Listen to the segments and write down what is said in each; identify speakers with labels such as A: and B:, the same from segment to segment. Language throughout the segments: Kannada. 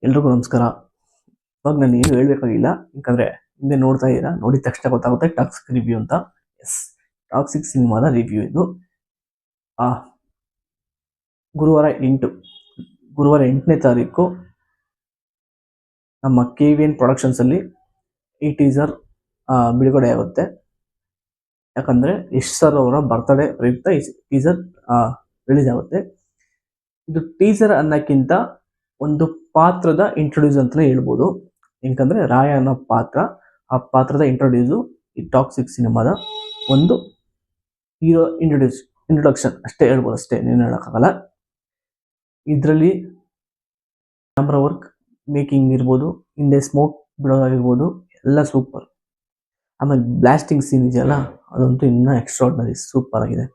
A: ಎಲ್ರಿಗೂ ನಮಸ್ಕಾರ. ಇವಾಗ ನಾನು ಏನು ಹೇಳ್ಬೇಕಾಗಿಲ್ಲ, ಯಾಕಂದ್ರೆ ಹಿಂದೆ ನೋಡ್ತಾ ಇದ್ದೀರಾ, ನೋಡಿದ ತಕ್ಷಣ ಗೊತ್ತಾಗುತ್ತೆ ಟಾಕ್ಸಿಕ್ ರಿವ್ಯೂ ಅಂತ. ಎಸ್, ಟಾಕ್ಸಿಕ್ ಸಿನಿಮಾದ ರಿವ್ಯೂ ಇದು. ಆ ಗುರುವಾರ 8ನೇ ತಾರೀಕು ನಮ್ಮ KVN ಪ್ರೊಡಕ್ಷನ್ಸ್ ಅಲ್ಲಿ ಈ ಟೀಸರ್ ಬಿಡುಗಡೆ ಆಗುತ್ತೆ. ಯಾಕಂದ್ರೆ ಯಶ್ ಸರ್ ಅವರ ಬರ್ತ್ಡೇ ಪ್ರಯುಕ್ತ ಈ ಟೀಸರ್ ರಿಲೀಸ್ ಆಗುತ್ತೆ. ಇದು ಟೀಸರ್ ಅನ್ನಕ್ಕಿಂತ ಒಂದು ಪಾತ್ರದ ಇಂಟ್ರೊಡ್ಯೂಸ್ ಅಂತಾನೆ ಹೇಳ್ಬೋದು. ಯಾಕಂದ್ರೆ ರಾಯ ಅನ್ನೋ ಪಾತ್ರ, ಆ ಪಾತ್ರದ ಇಂಟ್ರೊಡ್ಯೂಸು ಈ ಟಾಕ್ಸಿಕ್ ಸಿನಿಮಾದ ಒಂದು ಹೀರೋ ಇಂಟ್ರೊಡಕ್ಷನ್ ಅಷ್ಟೇ ಹೇಳ್ಬೋದು, ಅಷ್ಟೇ ಏನು ಹೇಳೋಕ್ಕಾಗಲ್ಲ. ಇದರಲ್ಲಿ ಕ್ಯಾಮ್ರಾ ವರ್ಕ್, ಮೇಕಿಂಗ್ ಇರ್ಬೋದು, ಹಿಂದೆ ಸ್ಮೋಕ್ ಬಿಡೋದಾಗಿರ್ಬೋದು, ಎಲ್ಲ ಸೂಪರ್. ಆಮೇಲೆ ಬ್ಲಾಸ್ಟಿಂಗ್ ಸೀನ್ ಇದೆಯಲ್ಲ, ಅದಂತೂ ಇನ್ನೂ ಎಕ್ಸ್ಟ್ರಾರ್ಡಿನರಿ, ಸೂಪರ್ ಆಗಿದೆ.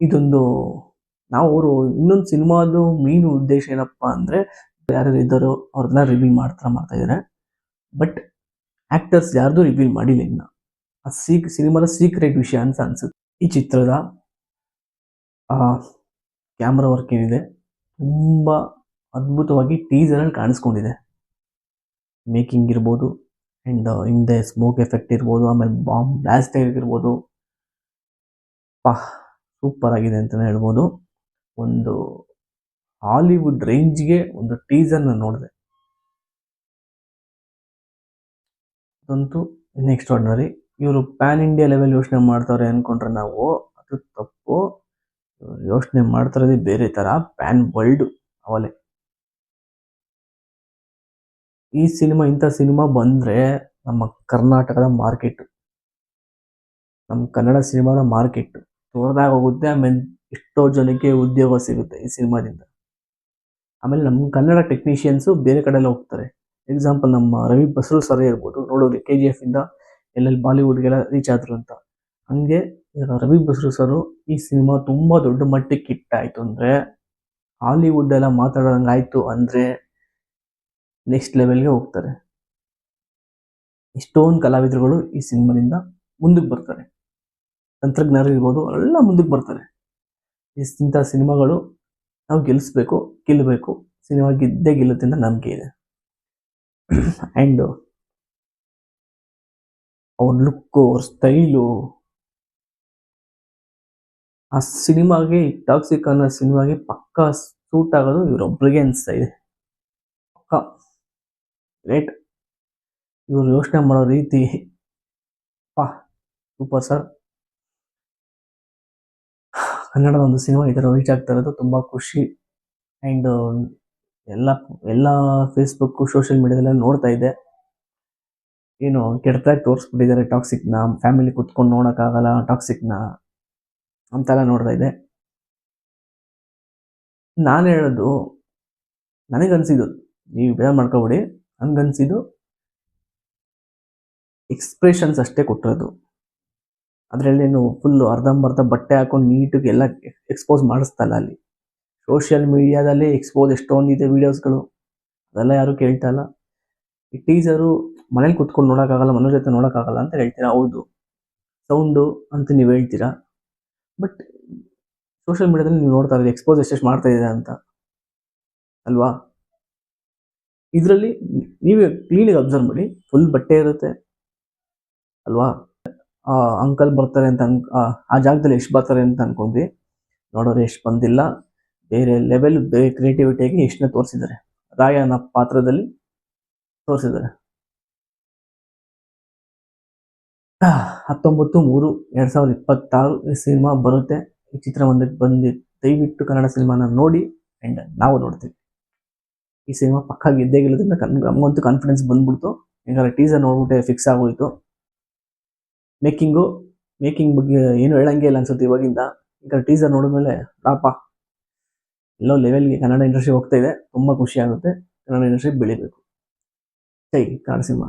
A: ಇದೊಂದು ಅವರು ಇನ್ನೊಂದು ಸಿನಿಮಾದು ಮೇನ್ ಉದ್ದೇಶ ಏನಪ್ಪಾ ಅಂದ್ರೆ, ಯಾರು ಇದ್ದಾರೋ ಅವ್ರನ್ನ ರಿವೀಲ್ ಮಾಡ್ತಾ ಇದ್ದಾರೆ. ಬಟ್ ಆಕ್ಟರ್ಸ್ ಯಾರ್ದು ರಿವೀಲ್ ಮಾಡಿಲ್ಲ ಇನ್ನ. ಆ ಸಿನಿಮಾದ ಸೀಕ್ರೆಟ್ ವಿಷಯ ಅಂತ ಅನ್ಸುತ್ತೆ. ಈ ಚಿತ್ರದ ಕ್ಯಾಮ್ರಾ ವರ್ಕ್ ಏನಿದೆ ತುಂಬಾ ಅದ್ಭುತವಾಗಿ ಟೀಸರ್ ಅಲ್ಲಿ ಕಾಣಿಸ್ಕೊಂಡಿದೆ. ಮೇಕಿಂಗ್ ಇರ್ಬೋದು, ಅಂಡ್ ಹಿಂದೆ ಸ್ಮೋಕ್ ಎಫೆಕ್ಟ್ ಇರ್ಬೋದು, ಆಮೇಲೆ ಬಾಂಬ್ ಬ್ಲಾಸ್ಟ್ ಆಗಿರ್ಬೋದು, ಸೂಪರ್ ಆಗಿದೆ ಅಂತಾನೆ ಹೇಳ್ಬೋದು. ಒಂದು ಹಾಲಿವುಡ್ ರೇಂಜ್ಗೆ ಒಂದು ಟೀಸರ್ನ ನೋಡಿದೆ, ಅದಂತೂ ಎಕ್ಸ್ಟ್ರಾರ್ಡಿನರಿ. ಇವರು ಪ್ಯಾನ್ ಇಂಡಿಯಾ ಲೆವೆಲ್ ಯೋಚನೆ ಮಾಡ್ತಾರೆ ಅನ್ಕೊಂಡ್ರೆ ನಾವು, ಅದು ತಪ್ಪು. ಯೋಚನೆ ಮಾಡ್ತಾರದೇ ಬೇರೆ ತರ, ಪ್ಯಾನ್ ವರ್ಲ್ಡ್ ಅವಲೇ. ಈ ಸಿನಿಮಾ, ಇಂಥ ಸಿನಿಮಾ ಬಂದ್ರೆ ನಮ್ಮ ಕರ್ನಾಟಕದ ಮಾರ್ಕೆಟ್, ನಮ್ಮ ಕನ್ನಡ ಸಿನಿಮಾದ ಮಾರ್ಕೆಟ್ ದೊಡ್ಡದಾಗ ಹೋಗುತ್ತೆ. ಆಮೇಲೆ ಎಷ್ಟೋ ಜನಕ್ಕೆ ಉದ್ಯೋಗ ಸಿಗುತ್ತೆ ಈ ಸಿನಿಮಾದಿಂದ. ಆಮೇಲೆ ನಮ್ಮ ಕನ್ನಡ ಟೆಕ್ನಿಷಿಯನ್ಸು ಬೇರೆ ಕಡೆ ಎಲ್ಲ ಹೋಗ್ತಾರೆ. ಎಕ್ಸಾಂಪಲ್ ನಮ್ಮ ರವಿ ಬಸ್ರು ಸರ್ ಇರ್ಬೋದು, ನೋಡೋದು KGF ಇಂದ ಎಲ್ಲೆಲ್ಲಿ ಬಾಲಿವುಡ್ಗೆಲ್ಲ ರೀಚ್ ಆದ್ರು ಅಂತ. ಹಂಗೆ ರವಿ ಬಸ್ರು ಸರ್ ಈ ಸಿನಿಮಾ ತುಂಬಾ ದೊಡ್ಡ ಮಟ್ಟಕ್ಕೆ ಹಿಟ್ ಆಯ್ತು ಅಂದ್ರೆ, ಹಾಲಿವುಡ್ ಎಲ್ಲ ಮಾತಾಡೋದಂಗೆ ಆಯ್ತು ಅಂದ್ರೆ ನೆಕ್ಸ್ಟ್ ಲೆವೆಲ್ಗೆ ಹೋಗ್ತಾರೆ. ಇಷ್ಟೊಂದು ಕಲಾವಿದರುಗಳು ಈ ಸಿನಿಮಾದಿಂದ ಮುಂದಕ್ಕೆ ಬರ್ತಾರೆ, ತಂತ್ರಜ್ಞರು ಇರ್ಬೋದು, ಎಲ್ಲ ಮುಂದಕ್ಕೆ ಬರ್ತಾರೆ. ಇಂಥ ಸಿನಿಮಾಗಳು ನಾವು ಗೆಲ್ಲಬೇಕು. ಸಿನಿಮಾ ಗೆದ್ದೇ ಗೆಲ್ಲುತ್ತೆ ಅಂತ ನಂಬಿಕೆ ಇದೆ. ಆ್ಯಂಡ್ ಅವ್ರ ಲುಕ್ಕು, ಅವ್ರ ಸ್ಟೈಲು, ಆ ಸಿನಿಮಾಗೆ, ಟಾಕ್ಸಿಕ್ ಅನ್ನೋ ಸಿನಿಮಾಗೆ ಪಕ್ಕಾ ಸೂಟ್ ಆಗೋದು ಇವರೊಬ್ರಿಗೆ ಅನಿಸ್ತಾ ಇದೆ. ಪಕ್ಕಾ ಗ್ರೇಟ್. ಇವ್ರು ಯೋಚನೆ ಮಾಡೋ ರೀತಿ ಸೂಪರ್ ಸರ್. ಕನ್ನಡದ ಒಂದು ಸಿನಿಮಾ ಈ ಥರ ರೀಚ್ ಆಗ್ತಾ ಇರೋದು ತುಂಬ ಖುಷಿ. ಆ್ಯಂಡ್ ಎಲ್ಲ ಫೇಸ್ಬುಕ್, ಸೋಷಿಯಲ್ ಮೀಡಿಯಾದಲ್ಲೆಲ್ಲ ನೋಡ್ತಾ ಇದ್ದೆ, ಏನು ಕೆಟ್ಟದಾಗಿ ತೋರಿಸ್ಬಿಟ್ಟಿದ್ದಾರೆ ಟಾಕ್ಸಿಕ್ನ, ಫ್ಯಾಮಿಲಿ ಕುತ್ಕೊಂಡು ನೋಡೋಕ್ಕಾಗಲ್ಲ ಟಾಕ್ಸಿಕ್ನ ಅಂತೆಲ್ಲ ನೋಡ್ತಾ ಇದ್ದೆ. ನಾನು ಹೇಳೋದು, ನನಗನ್ಸಿದ್ದು, ನೀವು ಬೇರೆ ಮಾಡ್ಕೊಬಿಡಿ, ಹಂಗನ್ಸಿದ್ದು ಎಕ್ಸ್ಪ್ರೆಷನ್ಸ್ ಅಷ್ಟೇ ಕೊಟ್ಟಿರೋದು. ಅದರಲ್ಲೇನು ಫುಲ್ಲು ಅರ್ಧಂಬರ್ಧ ಬಟ್ಟೆ ಹಾಕೊಂಡು ನೀಟಾಗಿ ಎಲ್ಲ ಎಕ್ಸ್ಪೋಸ್ ಮಾಡಿಸ್ತಲ್ಲ. ಅಲ್ಲಿ ಸೋಷಿಯಲ್ ಮೀಡಿಯಾದಲ್ಲಿ ಎಕ್ಸ್ಪೋಸ್ ಎಷ್ಟೊಂದಿದೆ ವೀಡಿಯೋಸ್ಗಳು, ಅದೆಲ್ಲ ಯಾರು ಕೇಳ್ತಾ ಇಲ್ಲ. ಈ ಟೀಸರು ಮನೇಲಿ ಕುತ್ಕೊಂಡು ನೋಡೋಕ್ಕಾಗಲ್ಲ, ಮನೋಜ್ ಜೊತೆ ನೋಡೋಕ್ಕಾಗಲ್ಲ ಅಂತ ಹೇಳ್ತೀರಾ, ಹೌದು. ಸೌಂಡು ಅಂತ ನೀವು ಹೇಳ್ತೀರಾ, ಬಟ್ ಸೋಷಿಯಲ್ ಮೀಡಿಯಾದಲ್ಲಿ ನೀವು ನೋಡ್ತಾ ಇರೋದು ಎಕ್ಸ್ಪೋಸ್ ಎಷ್ಟೆಷ್ಟು ಮಾಡ್ತಾ ಇದೆ ಅಂತ ಅಲ್ವಾ. ಇದರಲ್ಲಿ ನೀವೇ ಕ್ಲೀನಾಗಿ ಅಬ್ಸರ್ವ್ ಮಾಡಿ, ಫುಲ್ ಬಟ್ಟೆ ಇರುತ್ತೆ ಅಲ್ವಾ. ಅಂಕಲ್ ಬರ್ತಾರೆ ಅಂತ ಆ ಜಾಗದಲ್ಲಿ ಎಷ್ಟು ಬರ್ತಾರೆ ಅಂತ ಅನ್ಕೊಂಡ್ವಿ, ನೋಡೋರು ಎಷ್ಟು ಬಂದಿಲ್ಲ. ಬೇರೆ ಲೆವೆಲ್, ಬೇರೆ ಕ್ರಿಯೇಟಿವಿಟಿಯಾಗಿ ಎಷ್ಟನ್ನ ತೋರಿಸಿದ್ದಾರೆ, ರಾಯನ ಪಾತ್ರದಲ್ಲಿ ತೋರಿಸಿದ್ದಾರೆ. 19/3/2026 ಈ ಸಿನಿಮಾ ಬರುತ್ತೆ. ಈ ಚಿತ್ರಮಂದಿರಕ್ಕೆ ಬಂದು ದಯವಿಟ್ಟು ಕನ್ನಡ ಸಿನಿಮಾನ ನೋಡಿ, ಆ್ಯಂಡ್ ನಾವು ನೋಡ್ತೀವಿ. ಈ ಸಿನಿಮಾ ಪಕ್ಕ ಗೆದ್ದೇ ಗೆಲ್ಲೋದ್ರಿಂದ ನಮಗಂತೂ ಕಾನ್ಫಿಡೆನ್ಸ್ ಬಂದ್ಬಿಡ್ತು. ಯಾಕಂದ್ರೆ ಟೀಸರ್ ನೋಡ್ಬಿಟ್ಟೆ ಫಿಕ್ಸ್ ಆಗೋಯ್ತು. ಮೇಕಿಂಗ್ ಬಗ್ಗೆ ಏನು ಹೇಳಂಗೆ ಇಲ್ಲ ಅನ್ಸುತ್ತೆ ಇವಾಗಿಂದ. ಈಗ ಟೀಸರ್ ನೋಡಿದ್ಮೇಲೆ ಎಲ್ಲೋ ಲೆವೆಲ್ಗೆ ಕನ್ನಡ ಇಂಡಸ್ಟ್ರಿ ಹೋಗ್ತಾ ಇದೆ. ತುಂಬ ಖುಷಿ ಆಗುತ್ತೆ. ಕನ್ನಡ ಇಂಡಸ್ಟ್ರಿ ಬೆಳಿಬೇಕು. ಜೈ ಕನ್ನಡ ಸಿನಿಮಾ.